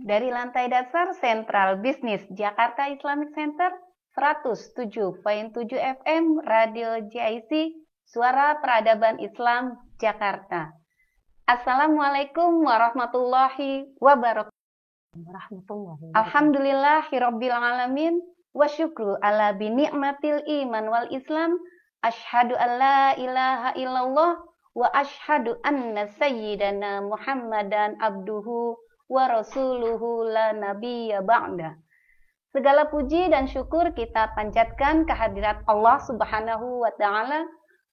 Dari lantai dasar Sentral Bisnis Jakarta Islamic Center 107.7 FM Radio JIC Suara Peradaban Islam Jakarta. Assalamualaikum warahmatullahi wabarakatuh. Alhamdulillahirabbil alamin wa syukru ala bi ni'matil iman wal islam. Asyhadu an la ilaha illallah wa asyhadu anna sayyidana Muhammadan abduhu wa rasuluhu la nabiyya ba'da. Segala puji dan syukur kita panjatkan kehadirat Allah Subhanahu wa taala.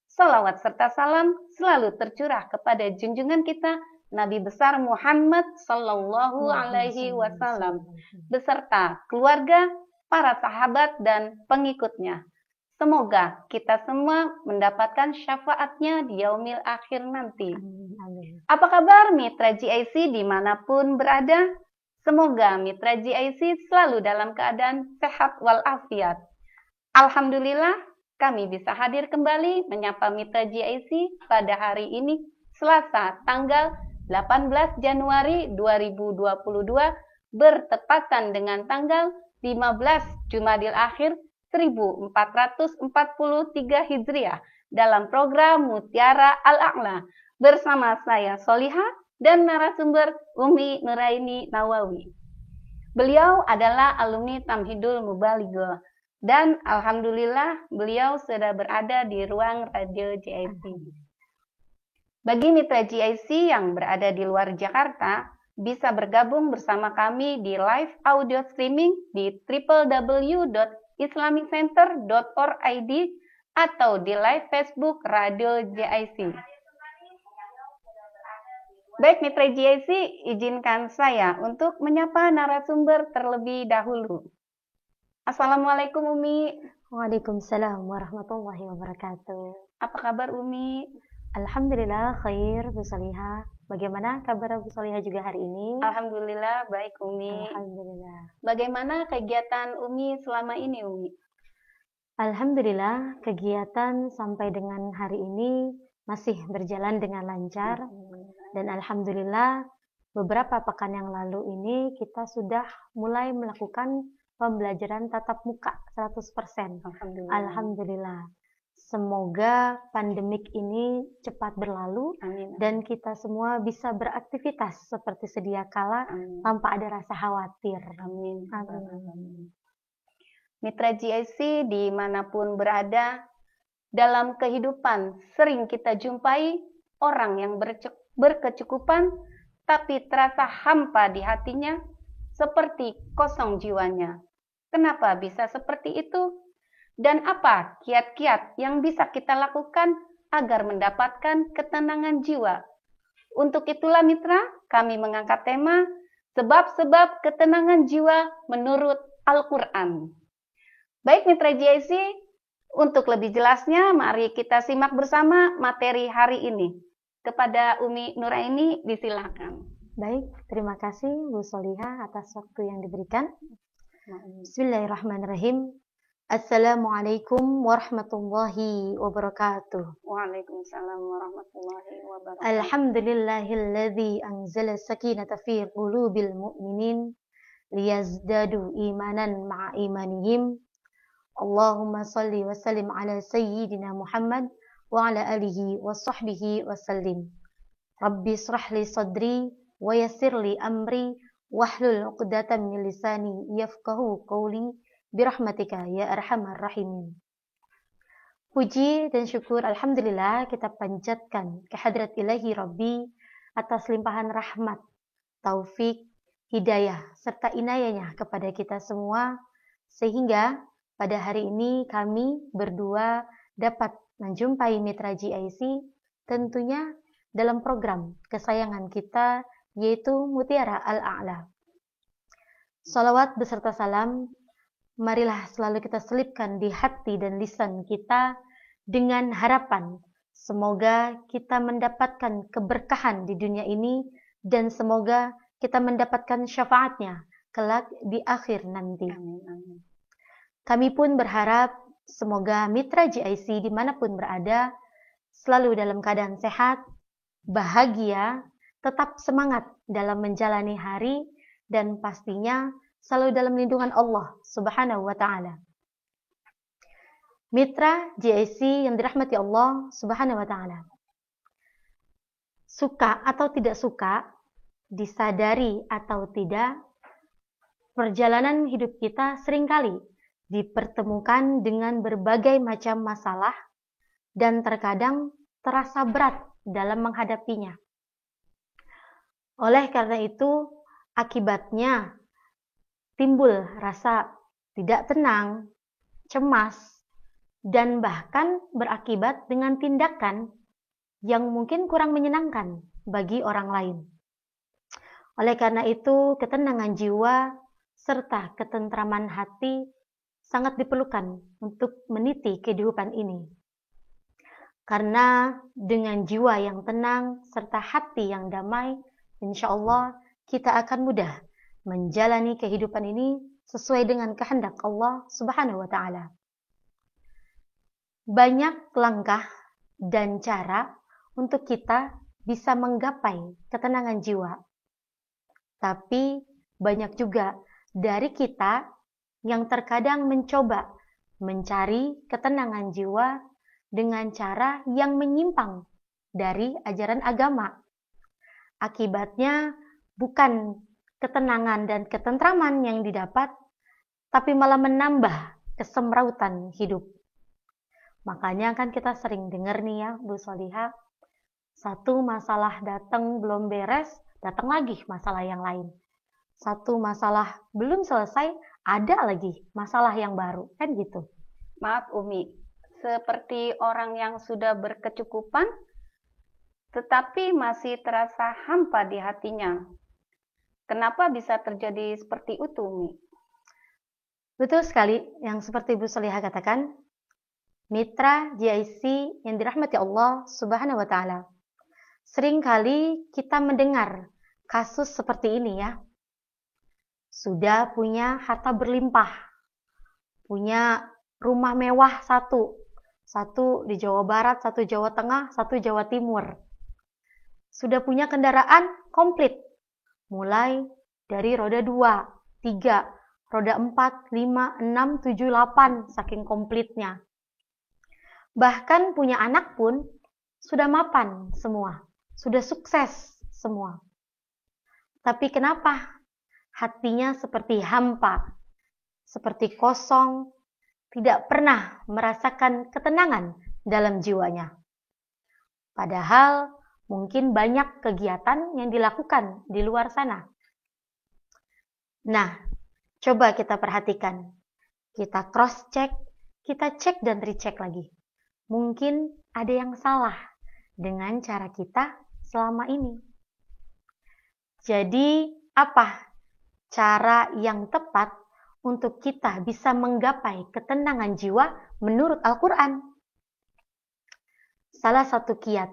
Salawat serta salam selalu tercurah kepada junjungan kita Nabi besar Muhammad sallallahu alaihi wasallam beserta keluarga, para sahabat dan pengikutnya. Semoga kita semua mendapatkan syafaatnya di yaumil akhir nanti. Amin. Apa kabar mitra GIC dimanapun berada? Semoga mitra GIC selalu dalam keadaan sehat walafiat. Alhamdulillah, kami bisa hadir kembali menyapa mitra GIC pada hari ini, Selasa, tanggal 18 Januari 2022, bertepatan dengan tanggal 15 Jumadil Akhir 1443 Hijriah dalam program Mutiara Al-A'la bersama saya Soliha dan narasumber Umi Nuraini Nawawi. Beliau adalah alumni Tamhidul Mubalighah dan alhamdulillah beliau sudah berada di ruang radio JIC. Bagi mitra JIC yang berada di luar Jakarta, bisa bergabung bersama kami di live audio streaming di www.islamiccenter.org atau di live Facebook Radio JIC. Baik mitra JIC, izinkan saya untuk menyapa narasumber terlebih dahulu. Assalamualaikum Umi. Waalaikumsalam warahmatullahi wabarakatuh. Apa kabar Umi? Alhamdulillah khair Bu Soliha. Bagaimana kabar Bu Soliha juga hari ini? Alhamdulillah baik Umi. Alhamdulillah. Bagaimana kegiatan Umi selama ini Umi? Alhamdulillah kegiatan sampai dengan hari ini masih berjalan dengan lancar. Dan alhamdulillah beberapa pekan yang lalu ini kita sudah mulai melakukan pembelajaran tatap muka 100%. Alhamdulillah. Semoga pandemik ini cepat berlalu. Amin. Dan kita semua bisa beraktivitas seperti sedia kala. Amin. Tanpa ada rasa khawatir. Amin. Amin. Mitra GIC dimanapun berada, dalam kehidupan sering kita jumpai orang yang berkecukupan tapi terasa hampa di hatinya, seperti kosong jiwanya. Kenapa bisa seperti itu? Dan apa kiat-kiat yang bisa kita lakukan agar mendapatkan ketenangan jiwa? Untuk itulah mitra, kami mengangkat tema sebab-sebab ketenangan jiwa menurut Al-Quran. Baik mitra JIC, untuk lebih jelasnya mari kita simak bersama materi hari ini. Kepada Umi Nuraini disilakan. Baik, terima kasih Bu Soliha atas waktu yang diberikan. Bismillahirrahmanirrahim. Assalamualaikum warahmatullahi wabarakatuh. Waalaikumsalam warahmatullahi wabarakatuh. Alhamdulillahilladzi anzala sakinata fi qulubil mu'minin liyazdadu imanan ma'a imanihim. Allahumma salli wa sallim ala sayyidina Muhammad wa ala alihi wa sahbihi wa sallim. Rabbi israh li sadri wa yassir li amri wahlul 'uqdatam min lisani yafqahu qawli birahmatika ya arhamar rahimin. Puji dan syukur alhamdulillah kita panjatkan kehadrat ilahi Rabbi atas limpahan rahmat, taufik, hidayah serta inayahnya kepada kita semua, sehingga pada hari ini kami berdua dapat menjumpai mitra GIC tentunya dalam program kesayangan kita yaitu Mutiara Al-A'la. Salawat beserta salam marilah selalu kita selipkan di hati dan lisan kita dengan harapan semoga kita mendapatkan keberkahan di dunia ini dan semoga kita mendapatkan syafaatnya kelak di akhir nanti. Amin. Kami pun berharap semoga mitra GIC dimanapun berada selalu dalam keadaan sehat, bahagia, tetap semangat dalam menjalani hari dan pastinya selalu dalam lindungan Allah Subhanahu wa Ta'ala. Mitra GIC yang dirahmati Allah Subhanahu wa Ta'ala, suka atau tidak suka, disadari atau tidak, perjalanan hidup kita seringkali dipertemukan dengan berbagai macam masalah dan terkadang terasa berat dalam menghadapinya. Oleh karena itu, akibatnya timbul rasa tidak tenang, cemas, dan bahkan berakibat dengan tindakan yang mungkin kurang menyenangkan bagi orang lain. Oleh karena itu, ketenangan jiwa serta ketentraman hati sangat diperlukan untuk meniti kehidupan ini. Karena dengan jiwa yang tenang serta hati yang damai, insya Allah kita akan mudah menjalani kehidupan ini sesuai dengan kehendak Allah Subhanahu wa Ta'ala. Banyak langkah dan cara untuk kita bisa menggapai ketenangan jiwa. Tapi banyak juga dari kita yang terkadang mencoba mencari ketenangan jiwa dengan cara yang menyimpang dari ajaran agama. Akibatnya bukan ketenangan dan ketentraman yang didapat, tapi malah menambah kesemrautan hidup. Makanya kan kita sering dengar nih ya, Bu Solihah, satu masalah datang belum beres, datang lagi masalah yang lain. Satu masalah belum selesai, ada lagi masalah yang baru, kan gitu. Maaf Umi, seperti orang yang sudah berkecukupan, tetapi masih terasa hampa di hatinya. Kenapa bisa terjadi seperti itu, Umi? Betul sekali, yang seperti Bu Solihah katakan, mitra GIC yang dirahmati Allah Subhanahu wa Ta'ala. Seringkali kita mendengar kasus seperti ini ya. Sudah punya harta berlimpah, punya rumah mewah satu di Jawa Barat, satu Jawa Tengah, satu Jawa Timur. Sudah punya kendaraan komplit, mulai dari roda 2, 3, roda 4, 5, 6, 7, 8, saking komplitnya. Bahkan punya anak pun sudah mapan semua, sudah sukses semua. Tapi kenapa hatinya seperti hampa, seperti kosong, tidak pernah merasakan ketenangan dalam jiwanya? Padahal mungkin banyak kegiatan yang dilakukan di luar sana. Nah, coba kita perhatikan, kita cross check, kita cek dan recheck lagi. Mungkin ada yang salah dengan cara kita selama ini. Jadi, apa cara yang tepat untuk kita bisa menggapai ketenangan jiwa menurut Al-Quran? Salah satu kiat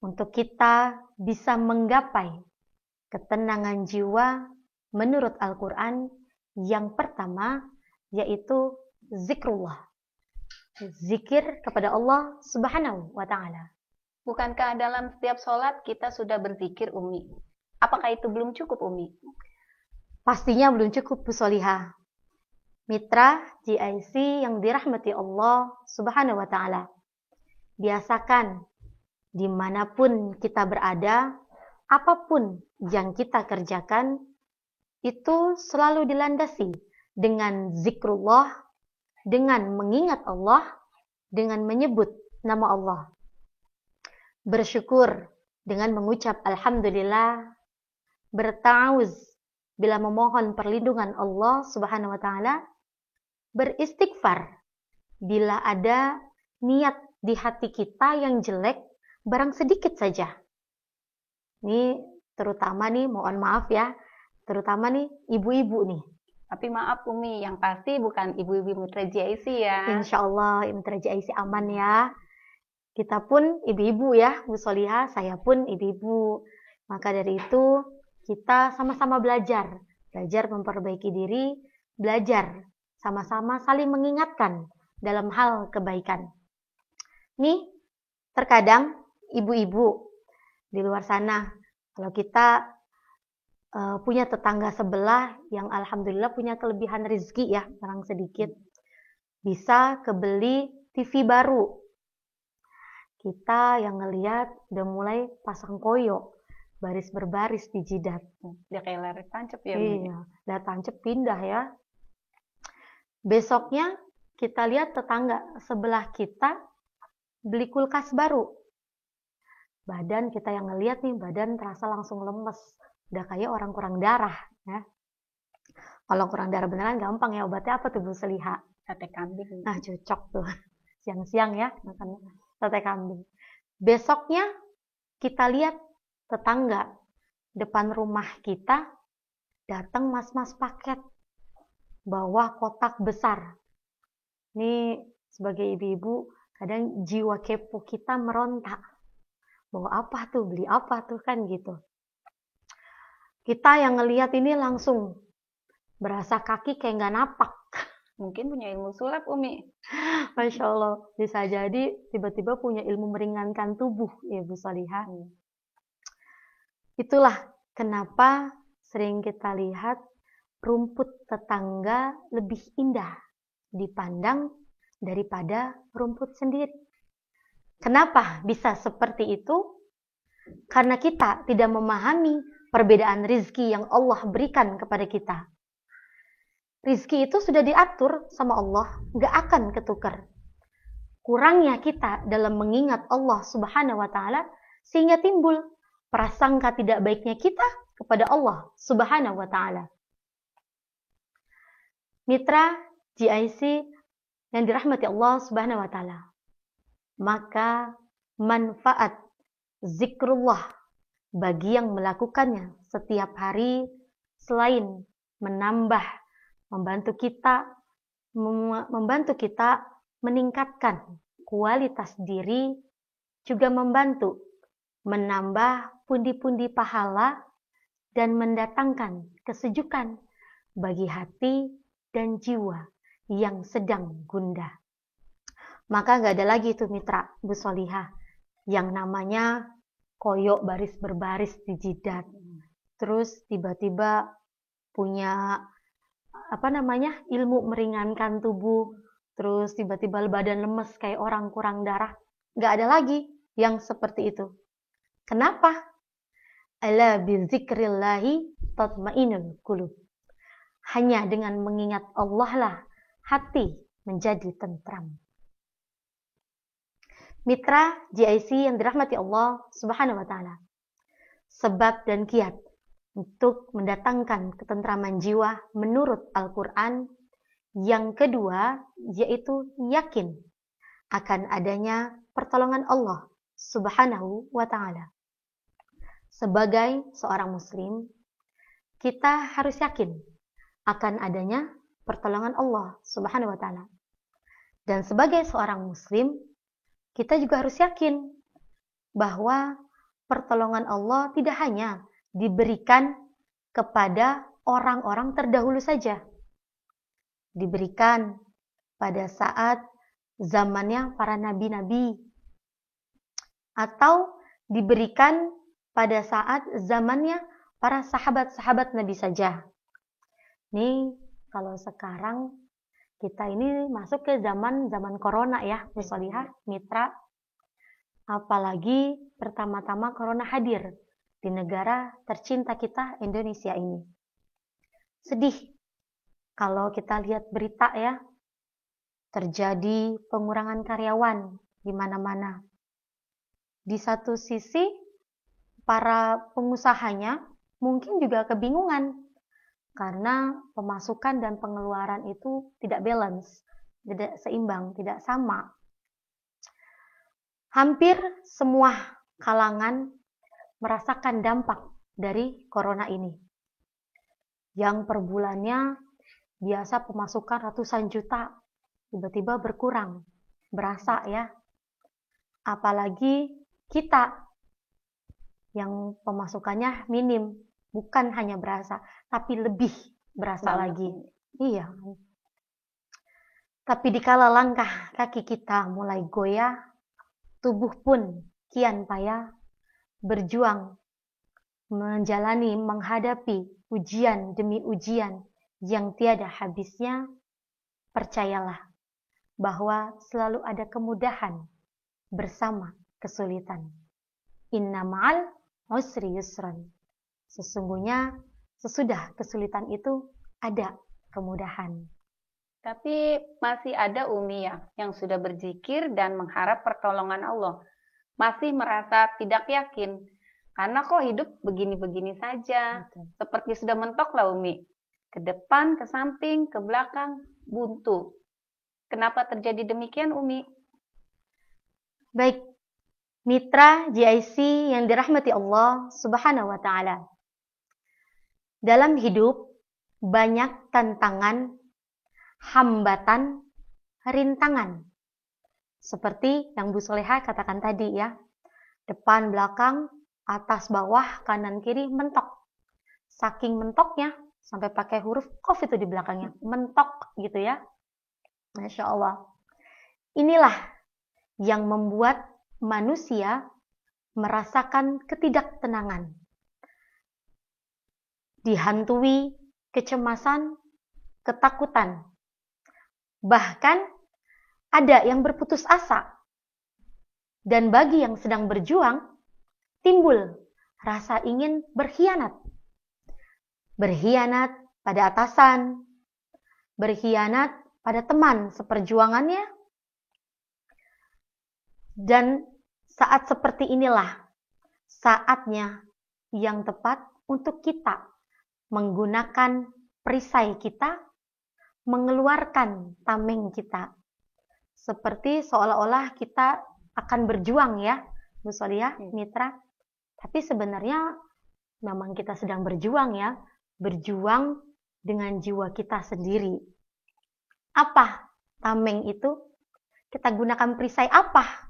untuk kita bisa menggapai ketenangan jiwa menurut Al-Quran, yang pertama yaitu zikrullah. Zikir kepada Allah Subhanahu wa Ta'ala. Bukankah dalam setiap sholat kita sudah berzikir, Umi? Apakah itu belum cukup, Umi? Pastinya belum cukup, Bu Solihah. Mitra GIC yang dirahmati Allah Subhanahu wa Ta'ala, biasakan dimanapun kita berada, apapun yang kita kerjakan, itu selalu dilandasi dengan zikrullah, dengan mengingat Allah, dengan menyebut nama Allah. Bersyukur dengan mengucap Alhamdulillah, berta'awuz bila memohon perlindungan Allah Subhanahu wa Ta'ala, beristighfar bila ada niat di hati kita yang jelek, barang sedikit saja. Ini terutama nih, mohon maaf ya, terutama nih ibu-ibu nih. Tapi maaf Umi, yang pasti bukan ibu-ibu Mitra GIC ya. Insya Allah Mitra GIC aman ya. Kita pun ibu-ibu ya, Bu Solihah, saya pun ibu-ibu. Maka dari itu kita sama-sama belajar memperbaiki diri, belajar sama-sama saling mengingatkan dalam hal kebaikan. Nih, terkadang ibu-ibu di luar sana, kalau kita punya tetangga sebelah yang alhamdulillah punya kelebihan rezeki ya, orang sedikit. Bisa kebeli TV baru. Kita yang ngelihat udah mulai pasang koyo, baris berbaris di jidat. Dia kayak layar tancap ya. Iya, udah tancap pindah ya. Besoknya kita lihat tetangga sebelah kita beli kulkas baru. Badan kita yang ngelihat nih, badan terasa langsung lemes. Udah kayak orang kurang darah ya. Kalau kurang darah beneran gampang ya, obatnya apa tuh Bu Seliha? Sate kambing. Nah cocok tuh, siang-siang ya makan sate kambing. Besoknya kita lihat tetangga depan rumah kita datang mas-mas paket, bawa kotak besar. Ini sebagai ibu-ibu kadang jiwa kepo kita meronta. Bawa apa tuh, beli apa tuh kan gitu. Kita yang ngelihat ini langsung berasa kaki kayak nggak napak. Mungkin punya ilmu sulap, Umi. Masya Allah, bisa jadi tiba-tiba punya ilmu meringankan tubuh ya Bu Salihah. Itulah kenapa sering kita lihat rumput tetangga lebih indah dipandang daripada rumput sendiri. Kenapa bisa seperti itu? Karena kita tidak memahami perbedaan rizki yang Allah berikan kepada kita. Rizki itu sudah diatur sama Allah, gak akan ketukar. Kurangnya kita dalam mengingat Allah Subhanahu wa Ta'ala, sehingga timbul prasangka tidak baiknya kita kepada Allah Subhanahu wa Ta'ala. Mitra GIC yang dirahmati Allah Subhanahu wa Ta'ala, maka manfaat zikrullah bagi yang melakukannya setiap hari selain membantu kita meningkatkan kualitas diri, juga membantu menambah pundi-pundi pahala dan mendatangkan kesejukan bagi hati dan jiwa yang sedang gundah. Maka gak ada lagi tuh mitra Bu Solihah yang namanya koyok baris berbaris di jidat, terus tiba-tiba punya ilmu meringankan tubuh, terus tiba-tiba badan lemes kayak orang kurang darah. Gak ada lagi yang seperti itu. Kenapa? Ala bizikrillahi tatmainul qulub. Hanya dengan mengingat Allah lah hati menjadi tentram. Mitra GIC yang dirahmati Allah Subhanahu wa Ta'ala, sebab dan kiat untuk mendatangkan ketentraman jiwa menurut Al-Quran, yang kedua yaitu yakin akan adanya pertolongan Allah Subhanahu wa Ta'ala. Sebagai seorang muslim, kita harus yakin akan adanya pertolongan Allah Subhanahu wa Ta'ala. Dan sebagai seorang muslim, kita juga harus yakin bahwa pertolongan Allah tidak hanya diberikan kepada orang-orang terdahulu saja. Diberikan pada saat zamannya para nabi-nabi, atau diberikan pada saat zamannya para sahabat-sahabat Nabi saja. Nih, kalau sekarang kita ini masuk ke zaman corona ya, Bu Solihah, mitra. Apalagi pertama-tama corona hadir di negara tercinta kita, Indonesia ini. Sedih kalau kita lihat berita ya, terjadi pengurangan karyawan di mana-mana. Di satu sisi, para pengusahanya mungkin juga kebingungan karena pemasukan dan pengeluaran itu tidak balance, tidak seimbang, tidak sama. Hampir semua kalangan merasakan dampak dari corona ini. Yang per bulannya biasa pemasukan ratusan juta, tiba-tiba berkurang, berasa ya. Apalagi kita yang pemasukannya minim, bukan hanya berasa, tapi lebih berasa lagi. Iya. Tapi dikala langkah kaki kita mulai goyah, tubuh pun kian payah, berjuang menghadapi ujian demi ujian yang tiada habisnya, percayalah bahwa selalu ada kemudahan bersama kesulitan. Inna ma'al usri yusran. Sesungguhnya sesudah kesulitan itu ada kemudahan. Tapi masih ada Umi ya yang sudah berzikir dan mengharap pertolongan Allah. Masih merasa tidak yakin. Karena kok hidup begini-begini saja. Betul. Seperti sudah mentok lah Umi. Ke depan, ke samping, ke belakang, buntu. Kenapa terjadi demikian Umi? Baik, mitra GIC yang dirahmati Allah Subhanahu wa Ta'ala. Dalam hidup banyak tantangan, hambatan, rintangan. Seperti yang Bu Soleha katakan tadi ya. Depan, belakang, atas, bawah, kanan, kiri, mentok. Saking mentoknya, sampai pakai huruf qaf itu di belakangnya. Mentok gitu ya. Masya Allah. Inilah yang membuat manusia merasakan ketidaktenangan. Dihantui kecemasan, ketakutan. Bahkan ada yang berputus asa. Dan bagi yang sedang berjuang, timbul rasa ingin berkhianat. Berkhianat pada atasan, berkhianat pada teman seperjuangannya. Dan saat seperti inilah saatnya yang tepat untuk kita menggunakan perisai kita, mengeluarkan tameng kita. Seperti seolah-olah kita akan berjuang ya, Bu Solia, mitra. Tapi sebenarnya memang kita sedang berjuang ya, berjuang dengan jiwa kita sendiri. Apa tameng itu? Kita gunakan perisai apa?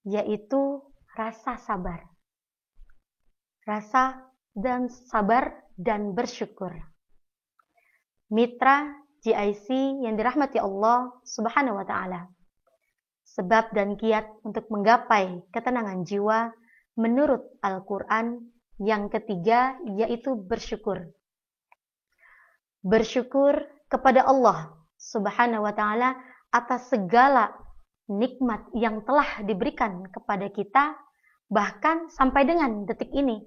Yaitu rasa sabar. Rasa dan sabar dan bersyukur. Mitra GIC yang dirahmati Allah Subhanahu wa Ta'ala. Sebab dan kiat untuk menggapai ketenangan jiwa menurut Al-Quran yang ketiga yaitu bersyukur. Bersyukur kepada Allah Subhanahu wa Ta'ala atas segala nikmat yang telah diberikan kepada kita, bahkan sampai dengan detik ini.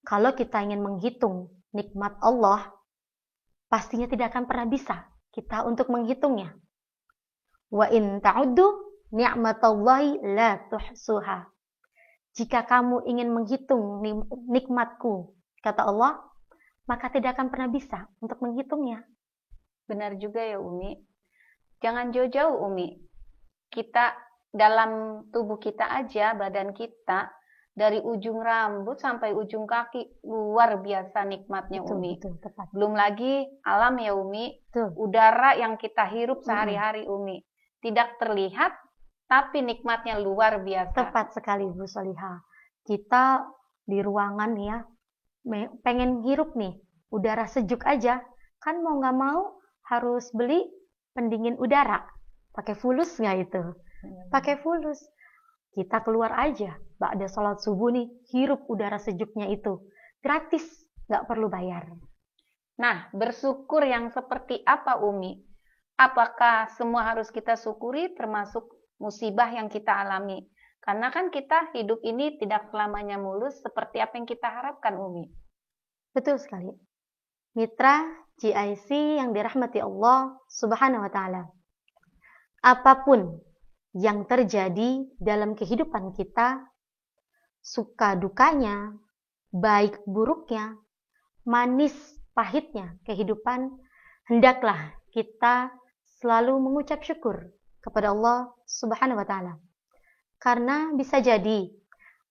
Kalau kita ingin menghitung nikmat Allah, pastinya tidak akan pernah bisa kita untuk menghitungnya. Wa in ta'uddu ni'matallahi la tuhsuha. Jika kamu ingin menghitung nikmatku, kata Allah, maka tidak akan pernah bisa untuk menghitungnya. Benar juga ya Umi. Jangan jauh-jauh Umi. Kita dalam tubuh kita aja, badan kita, dari ujung rambut sampai ujung kaki, luar biasa nikmatnya Betul, Umi. betul, tepat. Belum lagi alam ya Umi. Betul. Udara yang kita hirup sehari-hari Umi. Tidak terlihat, tapi nikmatnya luar biasa. Tepat sekali Bu Soliha. Kita di ruangan ya, pengen hirup nih, udara sejuk aja. Kan mau nggak mau harus beli pendingin udara. Pakai fulus nggak itu? Pakai fulus. Kita keluar aja, ba'da sholat subuh nih, hirup udara sejuknya itu. Gratis, nggak perlu bayar. Nah, bersyukur yang seperti apa Umi? Apakah semua harus kita syukuri termasuk musibah yang kita alami? Karena kan kita hidup ini tidak selamanya mulus seperti apa yang kita harapkan Umi. Betul sekali. Mitra GIC yang dirahmati Allah Subhanahu wa Ta'ala. Apapun yang terjadi dalam kehidupan kita, suka dukanya, baik buruknya, manis pahitnya kehidupan, hendaklah kita selalu mengucap syukur kepada Allah Subhanahu wa Ta'ala. Karena bisa jadi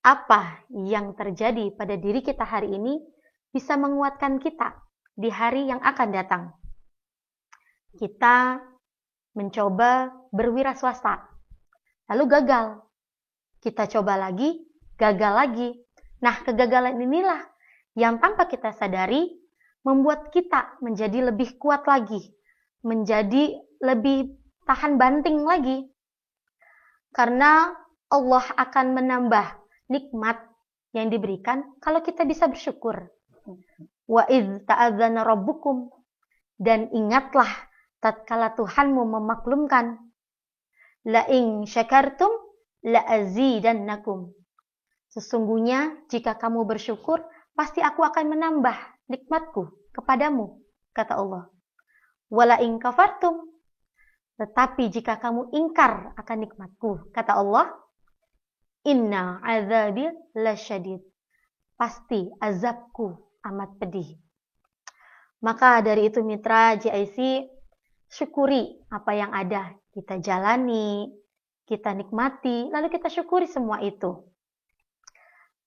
apa yang terjadi pada diri kita hari ini bisa menguatkan kita di hari yang akan datang. Kita mencoba berwirausaha, lalu gagal. Kita coba lagi, gagal lagi. Nah, kegagalan inilah yang tanpa kita sadari membuat kita menjadi lebih kuat lagi, menjadi lebih tahan banting lagi. Karena Allah akan menambah nikmat yang diberikan kalau kita bisa bersyukur. Wa idz ta'adzana rabbukum, dan ingatlah tatkala Tuhanmu memaklumkan, la in syakartum la azidannakum. Sesungguhnya jika kamu bersyukur, pasti aku akan menambah nikmatku kepadamu, kata Allah. Wala in kafartum, tetapi jika kamu ingkar akan nikmatku, kata Allah, inna azabi lasyadid, pasti azabku amat pedih. Maka dari itu mitra GIC, syukuri apa yang ada, kita jalani, kita nikmati, lalu kita syukuri semua itu.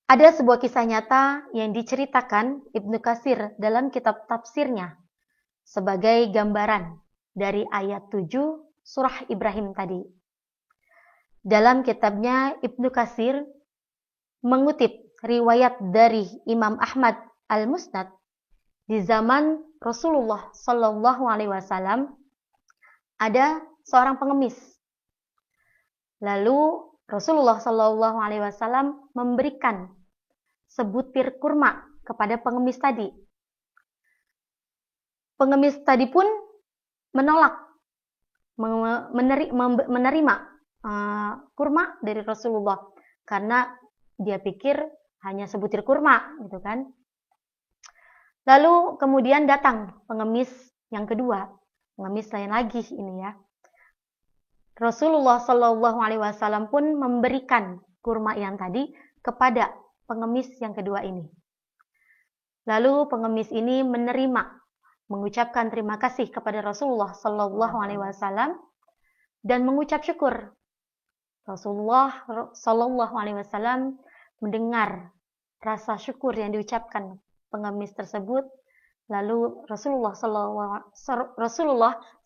Ada sebuah kisah nyata yang diceritakan Ibnu Katsir dalam kitab tafsirnya sebagai gambaran dari ayat 7 surah Ibrahim tadi. Dalam kitabnya Ibnu Katsir mengutip riwayat dari Imam Ahmad Al-Musnad, di zaman Rasulullah Shallallahu Alaihi Wasallam ada seorang pengemis. Lalu Rasulullah Shallallahu Alaihi Wasallam memberikan sebutir kurma kepada pengemis tadi. Pengemis tadi pun menolak menerima kurma dari Rasulullah karena dia pikir hanya sebutir kurma, gitu kan? Lalu kemudian datang pengemis yang kedua, pengemis lain lagi ini ya. Rasulullah Shallallahu Alaihi Wasallam pun memberikan kurma yang tadi kepada pengemis yang kedua ini. Lalu pengemis ini menerima, mengucapkan terima kasih kepada Rasulullah Shallallahu Alaihi Wasallam dan mengucap syukur. Rasulullah Shallallahu Alaihi Wasallam mendengar rasa syukur yang diucapkan pengemis tersebut. Lalu Rasulullah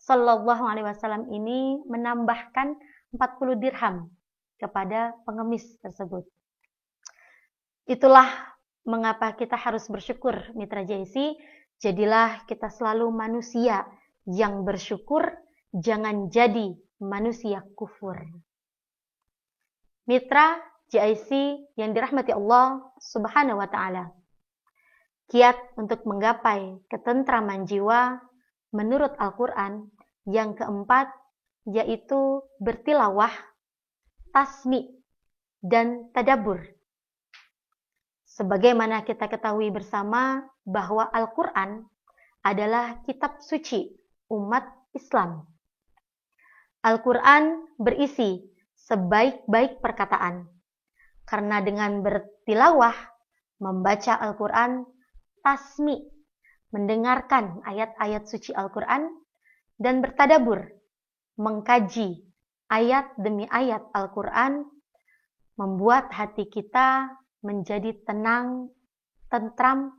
Shallallahu Alaihi Wasallam ini menambahkan 40 dirham kepada pengemis tersebut. Itulah mengapa kita harus bersyukur, mitra JIC. Jadilah kita selalu manusia yang bersyukur, jangan jadi manusia kufur. Mitra JIC yang dirahmati Allah Subhanahu wa Ta'ala, kiat untuk menggapai ketentraman jiwa menurut Al-Quran yang keempat yaitu bertilawah, tasmi, dan tadabbur. Sebagaimana kita ketahui bersama bahwa Al-Quran adalah kitab suci umat Islam. Al-Quran berisi sebaik-baik perkataan. Karena dengan bertilawah, membaca Al-Quran, tasmi, mendengarkan ayat-ayat suci Al-Quran, dan bertadabur, mengkaji ayat demi ayat Al-Quran, membuat hati kita menjadi tenang, tentram,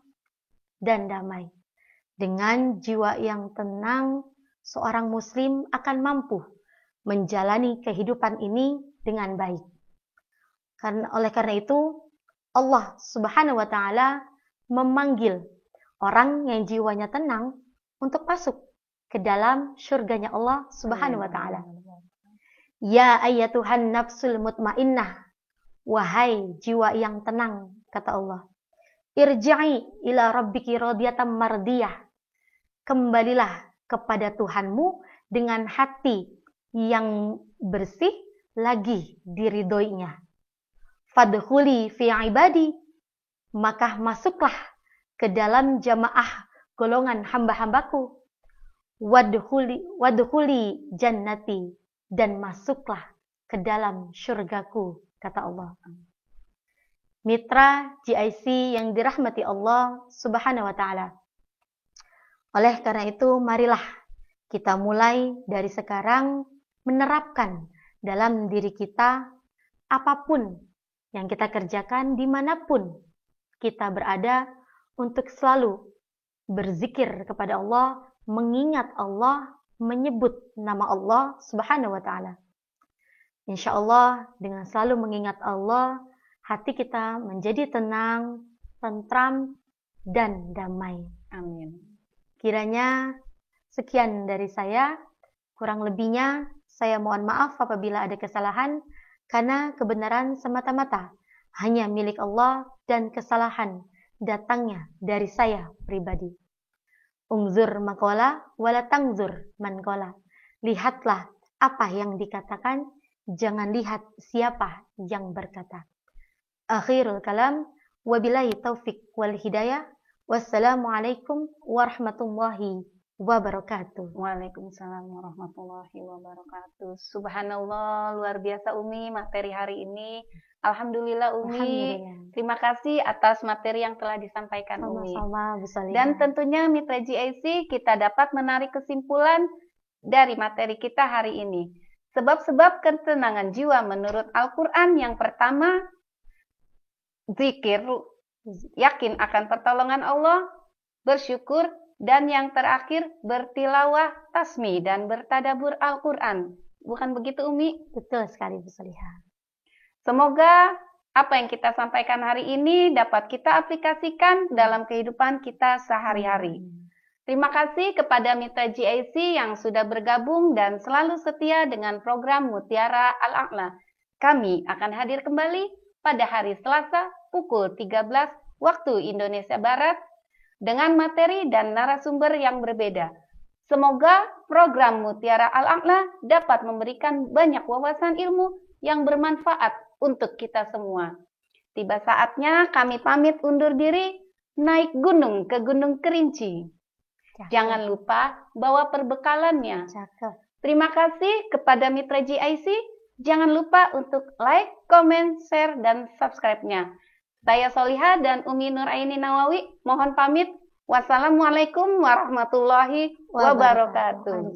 dan damai. Dengan jiwa yang tenang, seorang muslim akan mampu menjalani kehidupan ini dengan baik. Oleh karena itu, Allah Subhanahu wa Ta'ala memanggil orang yang jiwanya tenang untuk masuk ke dalam surganya Allah Subhanahu wa Ta'ala. Ya ayyatuhan nafsul mutmainnah, wahai jiwa yang tenang, kata Allah, irji'i ila rabbiki radiyatan mardiyah, kembalilah kepada Tuhanmu dengan hati yang bersih lagi diridhoinya. Fadkhuli fi ibadi, maka masuklah ke dalam jamaah golongan hamba-hambaku. Wadkhuli jannati, dan masuklah ke dalam syurgaku, kata Allah. Mitra GIC yang dirahmati Allah Subhanahu wa Ta'ala. Oleh karena itu, marilah kita mulai dari sekarang menerapkan dalam diri kita apapun yang kita kerjakan dimanapun kita berada untuk selalu berzikir kepada Allah, mengingat Allah, menyebut nama Allah Subhanahu wa Ta'ala. Insya Allah dengan selalu mengingat Allah, hati kita menjadi tenang, tentram, dan damai. Amin. Kiranya sekian dari saya. Kurang lebihnya saya mohon maaf apabila ada kesalahan, karena kebenaran semata-mata hanya milik Allah dan kesalahan datangnya dari saya pribadi. Ungzur makola wala tangzur mankola. Lihatlah apa yang dikatakan, jangan lihat siapa yang berkata. Akhirul kalam, wabillahi taufik wal hidayah. Wassalamualaikum warahmatullahi wabarakatuh. Waalaikumsalam warahmatullahi wabarakatuh. Subhanallah, luar biasa Umi materi hari ini. Alhamdulillah Umi. Alhamdulillah. Terima kasih atas materi yang telah disampaikan Umi. Sama-sama Bu Salihah. Dan tentunya Mitra GIC kita dapat menarik kesimpulan dari materi kita hari ini. Sebab-sebab ketenangan jiwa menurut Al-Quran yang pertama, zikir, yakin akan pertolongan Allah, bersyukur, dan yang terakhir bertilawah, tasmi, dan bertadabur Al-Quran. Bukan begitu Umi? Betul sekali Bu Salihah. Semoga apa yang kita sampaikan hari ini dapat kita aplikasikan dalam kehidupan kita sehari-hari. Terima kasih kepada Mitra GIC yang sudah bergabung dan selalu setia dengan program Mutiara Al-A'la. Kami akan hadir kembali pada hari Selasa pukul 13 waktu Indonesia Barat dengan materi dan narasumber yang berbeda. Semoga program Mutiara Al-A'la dapat memberikan banyak wawasan ilmu yang bermanfaat untuk kita semua. Tiba saatnya kami pamit undur diri, naik gunung ke Gunung Kerinci. Jangan lupa bawa perbekalannya. Terima kasih kepada Mitra GIC. Jangan lupa untuk like, comment, share, dan subscribe-nya. Saya Solihah dan Umi Nuraini Nawawi mohon pamit. Wassalamualaikum warahmatullahi wabarakatuh.